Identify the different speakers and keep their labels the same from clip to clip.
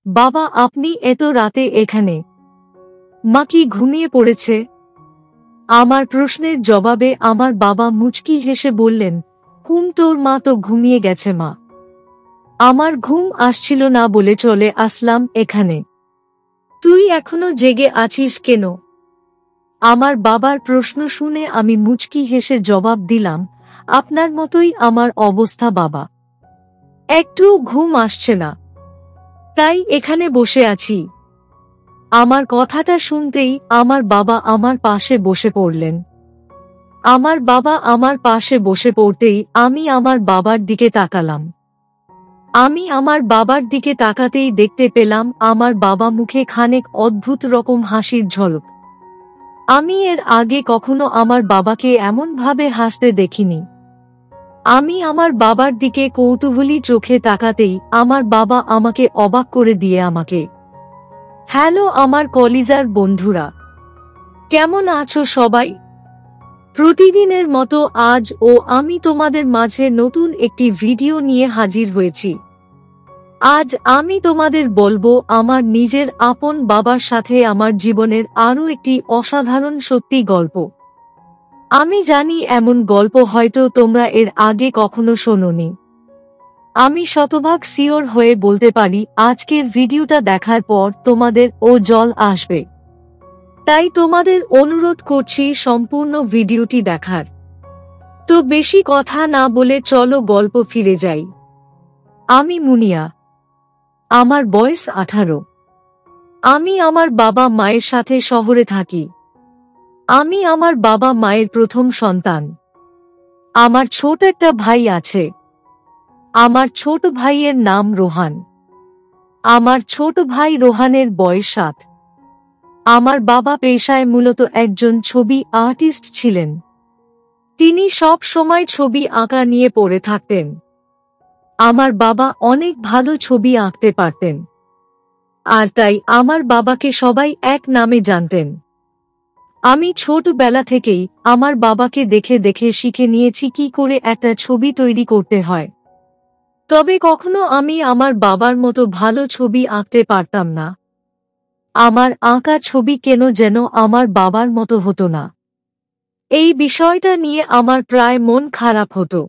Speaker 1: বাবা, আপনি এত রাতে এখানে? মা কি ঘুমিয়ে পড়েছে? আমার প্রশ্নের জবাবে আমার বাবা মুচকি হেসে বললেন, তোর মা তো ঘুমিয়ে গেছে মা। আমার ঘুম আসছিল না বলে চলে আসলাম এখানে। তুই এখনো জেগে আছিস কেন? আমার বাবার প্রশ্ন শুনে আমি মুচকি হেসে জবাব দিলাম, আপনার মতোই আমার অবস্থা বাবা। একটুও ঘুম আসছে না, তাই এখানে বসে আছি। আমার কথাটা শুনতেই আমার বাবা আমার পাশে বসে পড়লেন। আমার বাবা আমার পাশে বসে পড়তেই আমি আমার বাবার দিকে তাকালাম। আমি আমার বাবার দিকে তাকাতেই দেখতে পেলাম আমার বাবা মুখে খানিক অদ্ভুত রকম হাসির ঝলক। আমি এর আগে কখনো আমার বাবাকে এমনভাবে হাসতে দেখিনি। আমি আমার বাবার দিকে কৌতূহলী চোখে তাকাতেই আমার বাবা আমাকে অবাক করে দিয়ে আমাকে, হ্যালো আমার কলিজার বন্ধুরা, কেমন আছো সবাই? প্রতিদিনের মতো আজও আমি তোমাদের মাঝে নতুন একটি ভিডিও নিয়ে হাজির হয়েছি। আজ আমি তোমাদের বলবো আমার নিজের আপন বাবার সাথে আমার জীবনের আরও একটি অসাধারণ সত্যি গল্প। আমি জানি এমন গল্প হয়তো তোমরা এর আগে কখনো শোনোনি। আমি শতভাগ সিওর হয়ে বলতে পারি আজকের ভিডিওটা দেখার পর তোমাদের জল আসবে। তাই তোমাদের অনুরোধ করছি সম্পূর্ণ ভিডিওটি দেখার। তো বেশি কথা না বলে চলো গল্প ফিরে যাই। আমি মুনিয়া। আমার বয়স 18। আমি আমার বাবা মায়ের সাথে শহরে থাকি। আমি আমার বাবা মায়ের প্রথম সন্তান। আমার ছোট একটা ভাই আছে। আমার ছোট ভাইয়ের নাম রোহান। আমার ছোট ভাই রোহানের বয়স 7। আমার বাবা পেশায় মূলত একজন ছবি আর্টিস্ট ছিলেন। তিনি সব সময় ছবি আঁকা নিয়ে পড়ে থাকতেন। আমার বাবা অনেক ভালো ছবি আঁকতে পারতেন, আর তাই আমার বাবাকে সবাই এক নামে জানতেন। আমি ছোটবেলা থেকেই আমার বাবাকে দেখে দেখে শিখে নিয়েছি কি করে একটা ছবি তৈরি করতে হয়। তবে কখনো আমি আমার বাবার মতো ভালো ছবি আঁকতে পারতাম না। আমার আঁকা ছবি কেন যেন আমার বাবার মতো হতো না। এই বিষয়টা নিয়ে আমার প্রায় মন খারাপ হতো।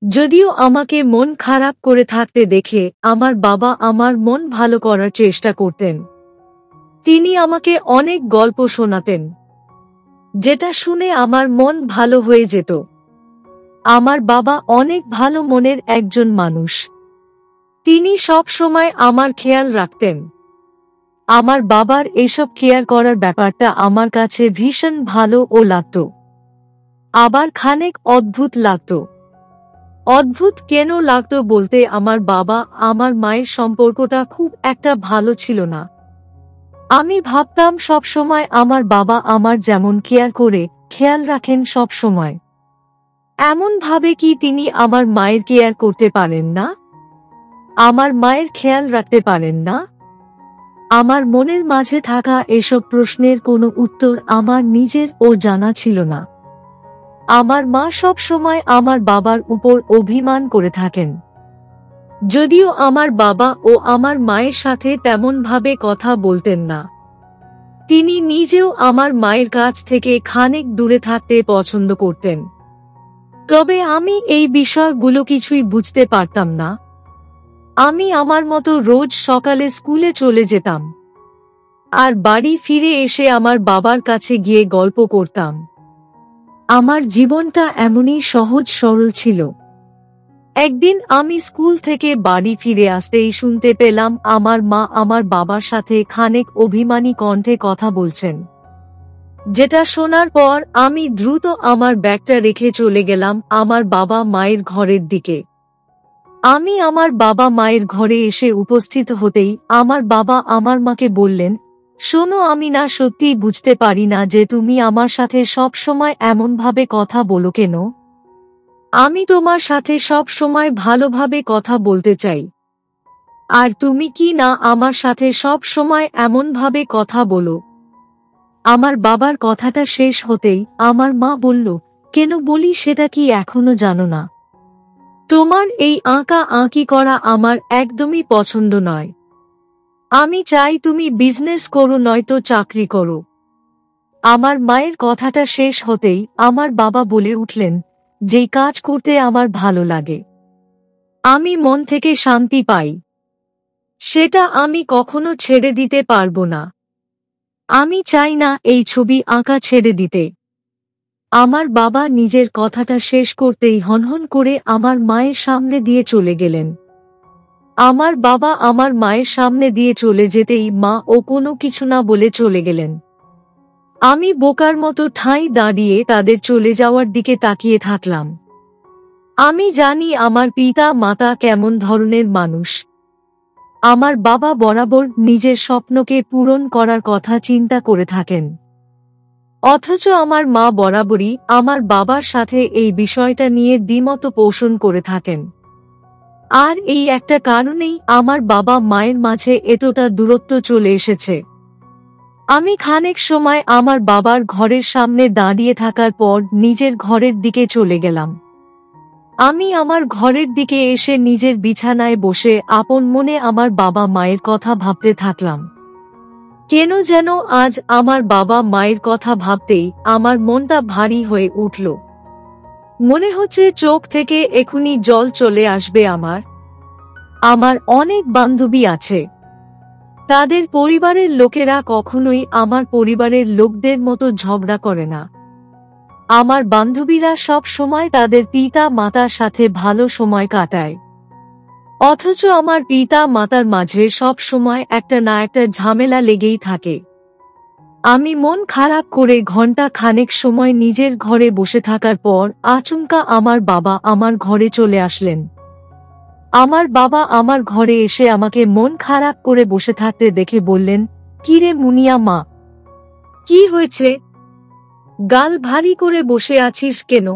Speaker 1: যদিও আমাকে মন খারাপ করে থাকতে দেখে আমার বাবা আমার মন ভালো করার চেষ্টা করতেন। তিনি আমাকে অনেক গল্প শোনাতেন, যেটা শুনে আমার মন ভালো হয়ে যেত। আমার বাবা অনেক ভালো মনের একজন মানুষ। তিনি সব সময় আমার খেয়াল রাখতেন। আমার বাবার এসব কেয়ার করার ব্যাপারটা আমার কাছে ভীষণ ভালো লাগতো, আবার খানিক অদ্ভুত লাগতো। অদ্ভুত কেন লাগতো বলতে, আমার বাবা আমার মায়ের সম্পর্কটা খুব একটা ভালো ছিল না। আমি ভাবতাম সব সময় আমার বাবা আমার যেমন কেয়ার করে খেয়াল রাখেন সব সময়, এমন ভাবে কি তিনি আমার মায়ের কেয়ার করতে পারেন না? আমার মায়ের খেয়াল রাখতে পারেন না? আমার মনের মাঝে থাকা এসব প্রশ্নের কোনো উত্তর আমার নিজের জানা ছিল না। আমার মা সব সময় আমার বাবার উপর অভিমান করে থাকেন। যদিও আমার বাবা আমার মায়ের সাথে তেমনভাবে কথা বলতেন না। তিনি নিজেও আমার মায়ের কাছ থেকে খানিক দূরে থাকতে পছন্দ করতেন। তবে আমি এই বিষয়গুলো কিছুই বুঝতে পারতাম না। আমি আমার মতো রোজ সকালে স্কুলে চলে যেতাম, আর বাড়ি ফিরে এসে আমার বাবার কাছে গিয়ে গল্প করতাম। আমার জীবনটা এমনই সহজ সরল ছিল। একদিন আমি স্কুল থেকে বাড়ি ফিরে আসতেই শুনতে পেলাম আমার মা আমার বাবার সাথে খানিক অভিমানী কণ্ঠে কথা বলছেন। যেটা শোনার পর আমি দ্রুত আমার ব্যাগটা রেখে চলে গেলাম আমার বাবা মায়ের ঘরের দিকে। আমি আমার বাবা মায়ের ঘরে এসে উপস্থিত হতেই আমার বাবা আমার মাকে বললেন, শোনো, আমি না সত্যিই বুঝতে পারি না যে তুমি আমার সাথে সব সময় এমনভাবে কথা বলো কেন। আমি তোমার সাথে সব সময় ভালোভাবে কথা বলতে চাই, আর তুমি কি না আমার সাথে সব সময় এমনভাবে কথা বলো? আমার বাবার কথাটা শেষ হতেই আমার মা বলল, কেন বলি সেটা কি এখনো জানো না? তোমার এই আঁকা আঁকি করা আমার একদমই পছন্দ নয়। আমি চাই তুমি বিজনেস করো নয়তো চাকরি করো। আমার মায়ের কথাটা শেষ হতেই আমার বাবা বলে উঠলেন, যেই কাজ করতে আমার ভালো লাগে, আমি মন থেকে শান্তি পাই, সেটা আমি কখনো ছেড়ে দিতে পারবো না। আমি চাই না এই ছবি আঁকা ছেড়ে দিতে। আমার বাবা নিজের কথাটা শেষ করতেই হনহন করে আমার মায়ের সামনে দিয়ে চলে গেলেন। আমার বাবা আমার মায়ের সামনে দিয়ে চলে যেতেই মা ও কোনো কিছু না বলে চলে গেলেন। আমি বোকার মতো ঠাঁই দাঁড়িয়ে তাদের চলে যাওয়ার দিকে তাকিয়ে থাকলাম। আমি জানি আমার পিতা মাতা কেমন ধরনের মানুষ। আমার বাবা বরাবর নিজের স্বপ্নকে পূরণ করার কথা চিন্তা করে থাকেন, অথচ আমার মা বরাবরই আমার বাবার সাথে এই বিষয়টা নিয়ে দ্বিমত পোষণ করে থাকেন। আর এই একটা কারণেই আমার বাবা মায়ের মাঝে এতটা দূরত্ব চলে এসেছে। আমি খানিক সময় আমার বাবার ঘরের সামনে দাঁড়িয়ে থাকার পর নিজের ঘরের দিকে চলে গেলাম। আমি আমার ঘরের দিকে এসে নিজের বিছানায় বসে আপন মনে আমার বাবা মায়ের কথা ভাবতে থাকলাম। কেন যেন আজ আমার বাবা মায়ের কথা ভাবতেই আমার মনটা ভারী হয়ে উঠল। মনে হচ্ছে চোখ থেকে এখুনি জল চলে আসবে আমার। আমার অনেক বান্ধবী আছে, তাদের পরিবারের লোকেরা কখনোই আমার পরিবারের লোকদের মতো ঝগড়া করে না। আমার বান্ধবীরা সব সময় তাদের পিতা মাতার সাথে ভালো সময় কাটায়, অথচ আমার পিতা মাতার মাঝে সব সময় একটা না একটা ঝামেলা লেগেই থাকে। আমি মন খারাপ করে ঘন্টা খানেক সময় নিজের ঘরে বসে থাকার পর আচমকা আমার বাবা আমার ঘরে চলে আসলেন। আমার বাবা আমার ঘরে এসে আমাকে মন খারাপ করে বসে থাকতে দেখে বললেন, কিরে মুনিয়া মা, কি হয়েছে? গাল ভারী করে বসে আছিস কেন?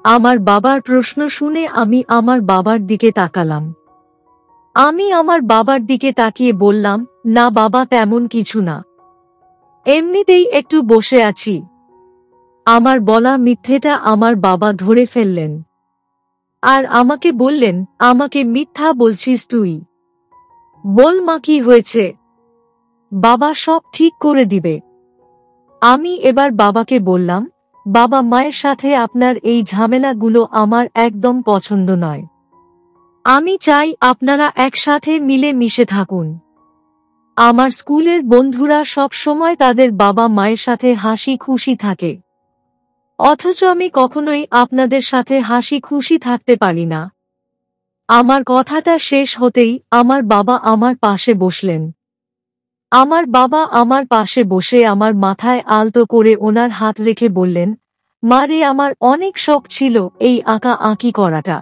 Speaker 1: আমার বাবার প্রশ্ন শুনে আমি আমার বাবার দিকে তাকালাম। আমি আমার বাবার দিকে তাকিয়ে বললাম, না বাবা, তেমন কিছু না, এমনিতেই একটু বসে আছি। আমার বলা মিথ্যেটা আমার বাবা ধরে ফেললেন আর আমাকে বললেন, আমাকে মিথ্যা বলছিস তুই? বল মা, কি হয়েছে? বাবা সব ঠিক করে দিবে। আমি এবার বাবাকে বললাম, বাবা, মায়ের সাথে আপনার এই ঝামেলাগুলো আমার একদম পছন্দ নয়। আমি চাই আপনারা একসাথে মিলে মিশে থাকুন। আমার স্কুলের বন্ধুরা সব সময় তাদের বাবা মায়ের সাথে হাসি খুশি থাকে, অথচ আমি কখনোই আপনাদের সাথে হাসি খুশি থাকতে পারি না। আমার কথাটা শেষ হতেই আমার বাবা আমার পাশে বসলেন। আমার বাবা আমার পাশে বসে আমার মাথায় আলতো করে ওনার হাত রেখে বললেন, মা রে, আমার অনেক শখ ছিল এই আঁকা আঁকি করাটা।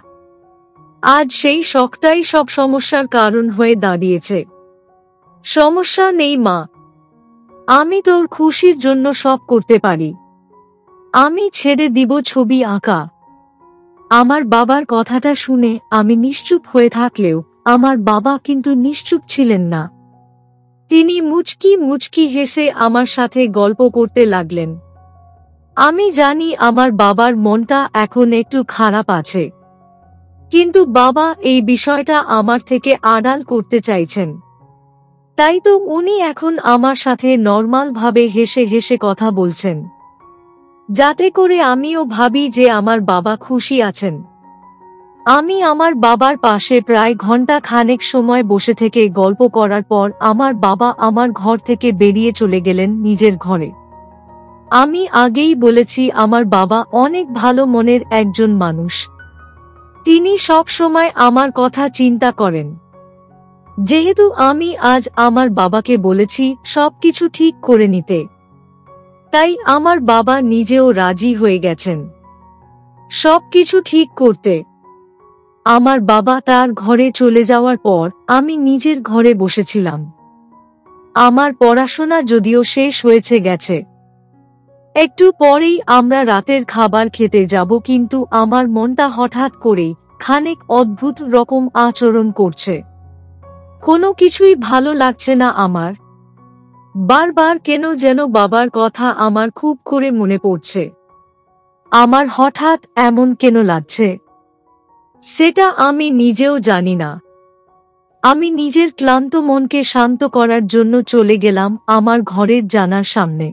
Speaker 1: আজ সেই শখটাই সব সমস্যার কারণ হয়ে দাঁড়িয়েছে। সমস্যা নেই মা, আমি তোর খুশির জন্য সব করতে পারি। আমি ছেড়ে দিব ছবি আঁকা। আমার বাবার কথাটা শুনে আমি নিশ্চুপ হয়ে থাকলেও আমার বাবা কিন্তু নিশ্চুপ ছিলেন না। তিনি মুচকি মুচকি হেসে আমার সাথে গল্প করতে লাগলেন। আমি জানি আমার বাবার মনটা এখন একটু খারাপ আছে, কিন্তু বাবা এই বিষয়টা আমার থেকে আড়াল করতে চাইছেন। তাই তো উনি এখন আমার সাথে নরমাল ভাবে হেসে হেসে কথা বলছেন, যাতে করে আমিও ভাবি যে আমার বাবা খুশি আছেন। আমি আমার বাবার পাশে প্রায় ঘন্টা খানেক সময় বসে থেকে গল্প করার পর আমার বাবা আমার ঘর থেকে বেরিয়ে চলে গেলেন নিজের ঘরে। আমি আগেই বলেছি, আমার বাবা অনেক ভালো মনের একজন মানুষ। তিনি সব সময় আমার কথা চিন্তা করেন। যেহেতু আমি আজ আমার বাবাকে বলেছি সবকিছু ঠিক করে নিতে, তাই আমার বাবা নিজেও রাজি হয়ে গেছেন সবকিছু ঠিক করতে। আমার বাবা তার ঘরে চলে যাওয়ার পর আমি নিজের ঘরে বসেছিলাম। আমার পড়াশোনা যদিও শেষ হয়েছে গেছে, একটু পরেই আমরা রাতের খাবার খেতে যাব, কিন্তু আমার মনটা হঠাৎ করেই খানিক অদ্ভুত রকম আচরণ করছে। কোনো কিছুই ভালো লাগছে না আমার। বারবার কেন যেন বাবার কথা আমার খুব করে মনে পড়ছে। আমার হঠাৎ এমন কেন লাগছে, সেটা আমি নিজেও জানি না। আমি নিজের ক্লান্ত মনকে শান্ত করার জন্য চলে গেলাম আমার ঘরের জানালার সামনে।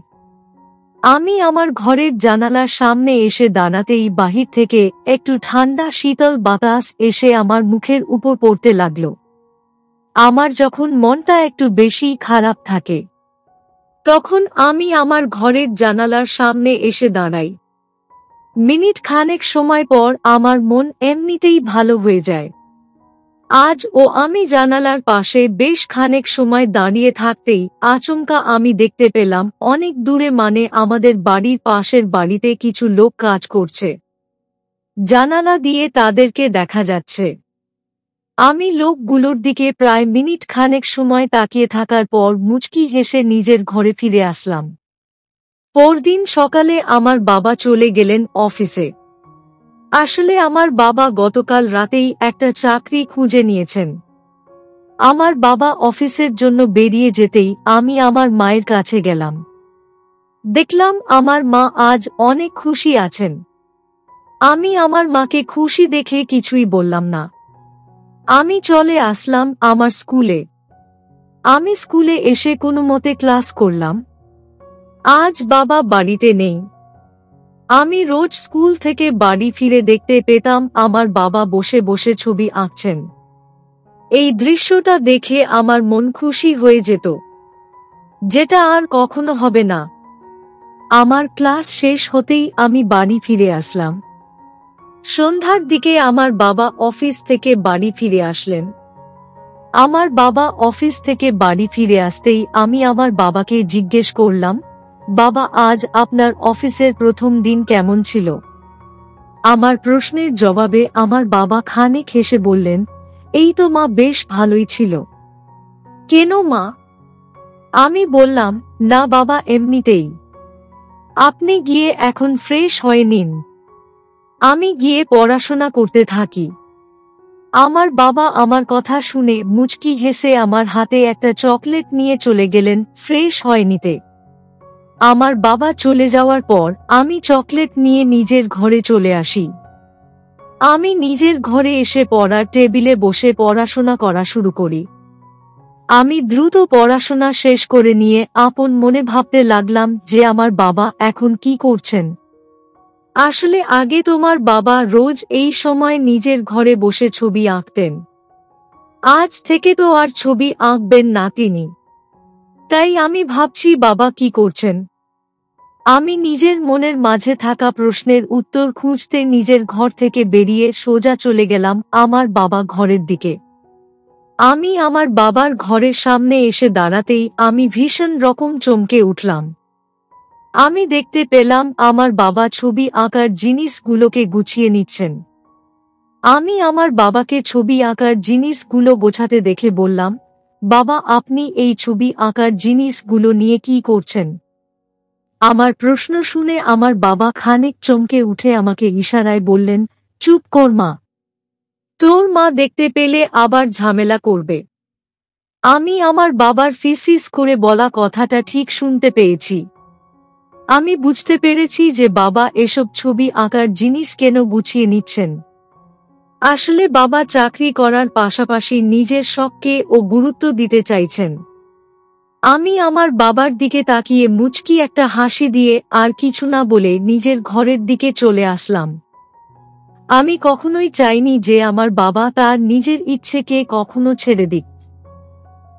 Speaker 1: আমি আমার ঘরের জানালার সামনে এসে দাঁড়াতেই বাহির থেকে একটু ঠান্ডা শীতল বাতাস এসে আমার মুখের উপর পড়তে লাগল। আমার যখন মনটা একটু বেশি খারাপ থাকে তখন আমি আমার ঘরের জানালার সামনে এসে দাঁড়াই। মিনিট খানেক সময় পর আমার মন এমনিতেই ভালো হয়ে যায়। আমি জানালার পাশে বেশ খানেক সময় দাঁড়িয়ে থাকতেই আচমকা আমি দেখতে পেলাম অনেক দূরে, মানে আমাদের বাড়ির পাশের বাড়িতে কিছু লোক কাজ করছে। জানালা দিয়ে তাদেরকে দেখা যাচ্ছে। আমি লোকগুলোর দিকে প্রায় মিনিট খানেক সময় তাকিয়ে থাকার পর মুচকি হেসে নিজের ঘরে ফিরে আসলাম। পরদিন সকালে আমার বাবা চলে গেলেন অফিসে। আসলে আমার বাবা গতকাল রাতেই একটা চাকরি খুঁজে নিয়েছেন। আমার বাবা অফিসের জন্য বেরিয়ে যেতেই আমি আমার মায়ের কাছে গেলাম। দেখলাম আমার মা আজ অনেক খুশি আছেন। আমি আমার মাকে খুশি দেখে কিছুই বললাম না। আমি চলে আসলাম আমার স্কুলে। আমি স্কুলে এসে কোনো মতে ক্লাস করলাম। আজ বাবা বাড়িতে নেই। আমি রোজ স্কুল থেকে বাড়ি ফিরে দেখতে পেতাম আমার বাবা বসে বসে ছবি আঁকছেন। এই দৃশ্যটা দেখে আমার মন খুশি হয়ে যেত, যেটা আর কখনো হবে না। আমার ক্লাস শেষ হতেই আমি বাড়ি ফিরে আসলাম। সন্ধ্যার দিকে আমার বাবা অফিস থেকে বাড়ি ফিরে আসলেন। আমার বাবা অফিস থেকে বাড়ি ফিরে আসতেই আমি আমার বাবাকে জিজ্ঞেস করলাম, বাবা, আজ আপনার অফিসের প্রথম দিন কেমন ছিল? আমার প্রশ্নের জবাবে আমার বাবা খানিক হেসে বললেন, এই তো মা, বেশ ভালোই ছিল। কেন মা? আমি বললাম, না বাবা, এমনিতেই। আপনি গিয়ে এখন ফ্রেশ হয়ে নিন, আমি গিয়ে পড়াশোনা করতে থাকি। আমার বাবা আমার কথা শুনে মুচকি হেসে আমার হাতে একটা চকলেট নিয়ে চলে গেলেন ফ্রেশ হয়ে নিতে। আমার বাবা চলে যাওয়ার পর আমি চকলেট নিয়ে নিজের ঘরে চলে আসি। আমি নিজের ঘরে এসে পড়ার টেবিলে বসে পড়াশোনা করা শুরু করি। আমি দ্রুত পড়াশোনা শেষ করে নিয়ে আপন মনে ভাবতে লাগলাম যে আমার বাবা এখন কি করছেন। আসলে আগে তোমার বাবা রোজ এই সময় নিজের ঘরে বসে ছবি আঁকতেন। আজ থেকে তো আর ছবি আঁকবেন না তিনি। তাই আমি ভাবছি বাবা কি করছেন। আমি নিজের মনের মাঝে থাকা প্রশ্নের উত্তর খুঁজতে নিজের ঘর থেকে বেরিয়ে সোজা চলে গেলাম আমার বাবা ঘরের দিকে। আমি আমার বাবার ঘরের সামনে এসে দাঁড়াতেই আমি ভীষণ রকম চমকে উঠলাম। আমি দেখতে পেলাম আমার বাবা ছবি আঁকার জিনিসগুলোকে গুছিয়ে নিচ্ছেন। আমি আমার বাবাকে ছবি আঁকার জিনিসগুলো গোছাতে দেখে বললাম, বাবা, আপনি এই ছবি আঁকার জিনিসগুলো নিয়ে কি করছেন? আমার প্রশ্ন শুনে আমার বাবা খানিক চমকে উঠে আমাকে ইশারায় বললেন, চুপ কর মা, তোর মা দেখতে পেলে আবার ঝামেলা করবে। আমি আমার বাবার ফিসফিস করে বলা কথাটা ঠিক শুনতে পেয়েছি। আমি বুঝতে পেরেছি যে বাবা এসব ছবি আঁকার জিনিস কেন গুছিয়ে নিচ্ছেন। আসলে বাবা চাকরি করার পাশাপাশি নিজের শখকে ও গুরুত্ব দিতে চাইছেন। আমি আমার বাবার দিকে তাকিয়ে মুচকি একটা হাসি দিয়ে আর কিছু না বলে নিজের ঘরের দিকে চলে আসলাম। আমি কখনোই চাইনি যে আমার বাবা তার নিজের ইচ্ছেকে কখনো ছেড়ে দিক।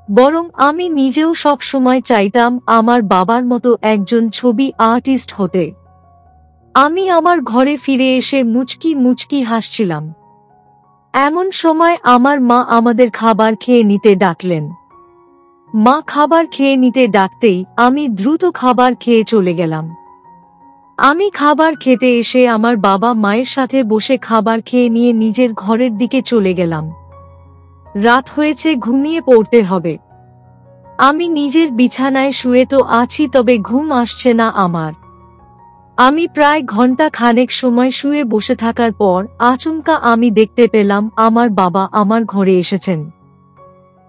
Speaker 1: বরং আমি নিজেও সব সময় চাইতাম আমার বাবার মতো একজন ছবি আর্টিস্ট হতে। আমি আমার ঘরে ফিরে এসে মুচকি মুচকি হাসছিলাম। এমন সময় আমার মা আমাদের খাবার খেয়ে নিতে ডাকলেন। মা খাবার খেয়ে নিতে ডাকতেই আমি দ্রুত খাবার খেয়ে চলে গেলাম। আমি খাবার খেতে এসে আমার বাবা মায়ের সাথে বসে খাবার খেয়ে নিয়ে নিজের ঘরের দিকে চলে গেলাম। রাত হয়েছে, ঘুমিয়ে পড়তে হবে। আমি নিজের বিছানায় শুয়ে তো আছি, তবে ঘুম আসছে না আমার। আমি প্রায় ঘন্টা খানেক সময় শুয়ে বসে থাকার পর আচমকা আমি দেখতে পেলাম আমার বাবা আমার ঘরে এসেছেন।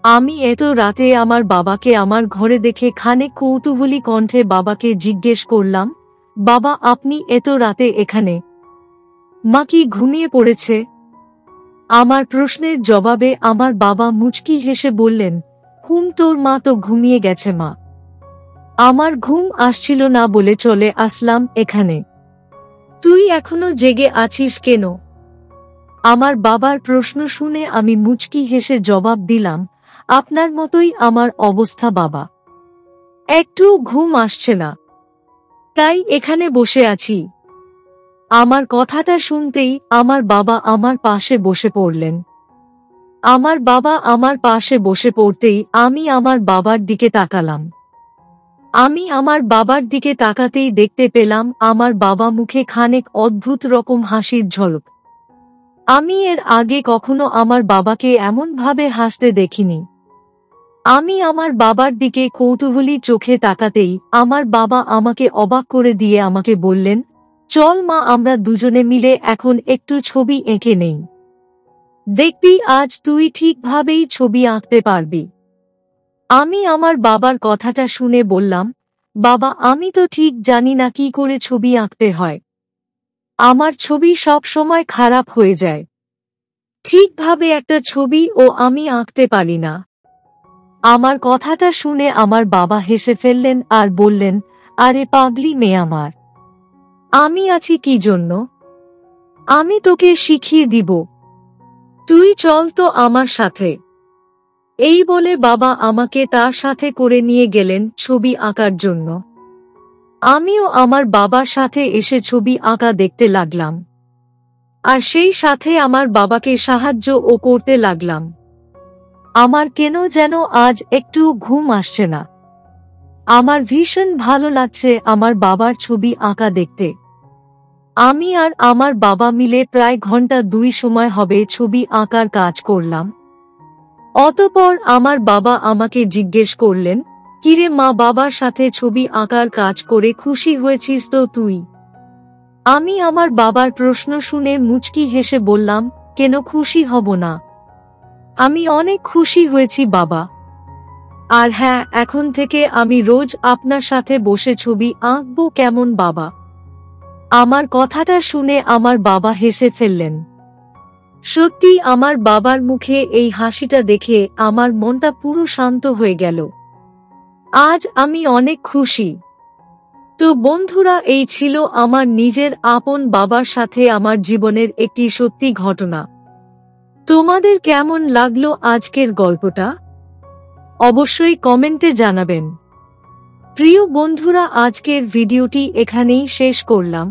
Speaker 1: আমি এত রাতে আমার বাবাকে আমার ঘরে দেখে খানিক কৌতূহলী কণ্ঠে বাবাকে জিজ্ঞেস করলাম, বাবা, আপনি এত রাতে এখানে? মা কি ঘুমিয়ে পড়েছে? আমার প্রশ্নের জবাবে আমার বাবা মুচকি হেসে বললেন, ঘুম তোর মা তো ঘুমিয়ে গেছে মা। আমার ঘুম আসছিল না বলে চলে আসলাম এখানে। তুই এখনো জেগে আছিস কেন? আমার বাবার প্রশ্ন শুনে আমি মুচকি হেসে জবাব দিলাম, আপনার মতোই আমার অবস্থা বাবা। একটু ঘুম আসছে না, তাই এখানে বসে আছি। আমার কথাটা শুনতেই আমার বাবা আমার পাশে বসে পড়লেন। আমার বাবা আমার পাশে বসে পড়তেই আমি আমার বাবার দিকে তাকালাম। আমি আমার বাবার দিকে তাকাতেই দেখতে পেলাম আমার বাবা মুখে খানিক অদ্ভুত রকম হাসির ঝলক। আমি এর আগে কখনো আমার বাবাকে এমনভাবে হাসতে দেখিনি। আমি আমার বাবার দিকে কৌতূহলী চোখে তাকাতেই আমার বাবা আমাকে অবাক করে দিয়ে আমাকে বললেন, চল মা আমরা দুজনে মিলে এখন একটু ছবি এঁকে নেই। দেখবি আজ তুই ঠিকভাবেই ছবি আঁকতে পারবি। আমি আমার বাবার কথাটা শুনে বললাম, বাবা আমি তো ঠিক জানি না কি করে ছবি আঁকতে হয়। আমার ছবি সব সময় খারাপ হয়ে যায়। ঠিকভাবে একটা ছবি আমি আঁকতে পারি না। আমার কথাটা শুনে আমার বাবা হেসে ফেললেন আর বললেন, আরে পাগলি মেয়ে আমার, আমি আছি কি জন্য? আমি তোকে শিখিয়ে দিব। তুই চল তো আমার সাথে। এই বলে বাবা আমাকে তার সাথে করে নিয়ে গেলেন ছবি আঁকার জন্য। আমিও আমার বাবার সাথে এসে ছবি আঁকা দেখতে লাগলাম, আর সেই সাথে আমার বাবাকে সাহায্যও করতে লাগলাম। আমার কেন যেন আজ একটু ঘুম আসছে না। আমার ভীষণ ভালো লাগছে আমার বাবার ছবি আঁকা দেখতে। আমি আর আমার বাবা মিলে প্রায় ঘন্টা 2 সময় হবে ছবি আঁকার কাজ করলাম। অতঃপর আমার বাবা আমাকে জিজ্ঞেস করলেন, কিরে মা, বাবার সাথে ছবি আঁকার কাজ করে খুশি হয়েছিস তো তুই? আমি আমার বাবার প্রশ্ন শুনে মুচকি হেসে বললাম, কেন খুশি হব না? আমি অনেক খুশি হয়েছি বাবা। আর হ্যাঁ, এখন থেকে আমি রোজ আপনার সাথে বসে ছবি আঁকবো কেমন বাবা? আমার কথাটা শুনে আমার বাবা হেসে ফেললেন। সত্যি আমার বাবার মুখে এই হাসিটা দেখে আমার মনটা পুরো শান্ত হয়ে গেল। আজ আমি অনেক খুশি। তো বন্ধুরা, এই ছিল আমার নিজের আপন বাবার সাথে আমার জীবনের একটি সত্যি ঘটনা। তোমাদের কেমন লাগলো আজকের গল্পটা? অবশ্যই কমেন্টে জানাবেন। প্রিয় বন্ধুরা, আজকের ভিডিওটি এখানেই শেষ করলাম।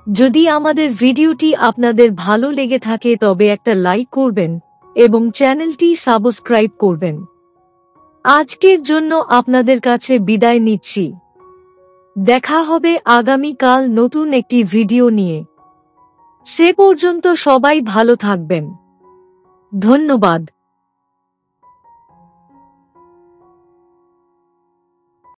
Speaker 1: যদি আমাদের ভিডিওটি আপনাদের ভালো লেগে থাকে তবে একটা লাইক করবেন এবং চ্যানেলটি সাবস্ক্রাইব করবেন। আজকের জন্য আপনাদের কাছে বিদায় নিচ্ছি। দেখা হবে আগামীকাল নতুন একটি ভিডিও নিয়ে। সে পর্যন্ত সবাই ভালো থাকবেন। ধন্যবাদ।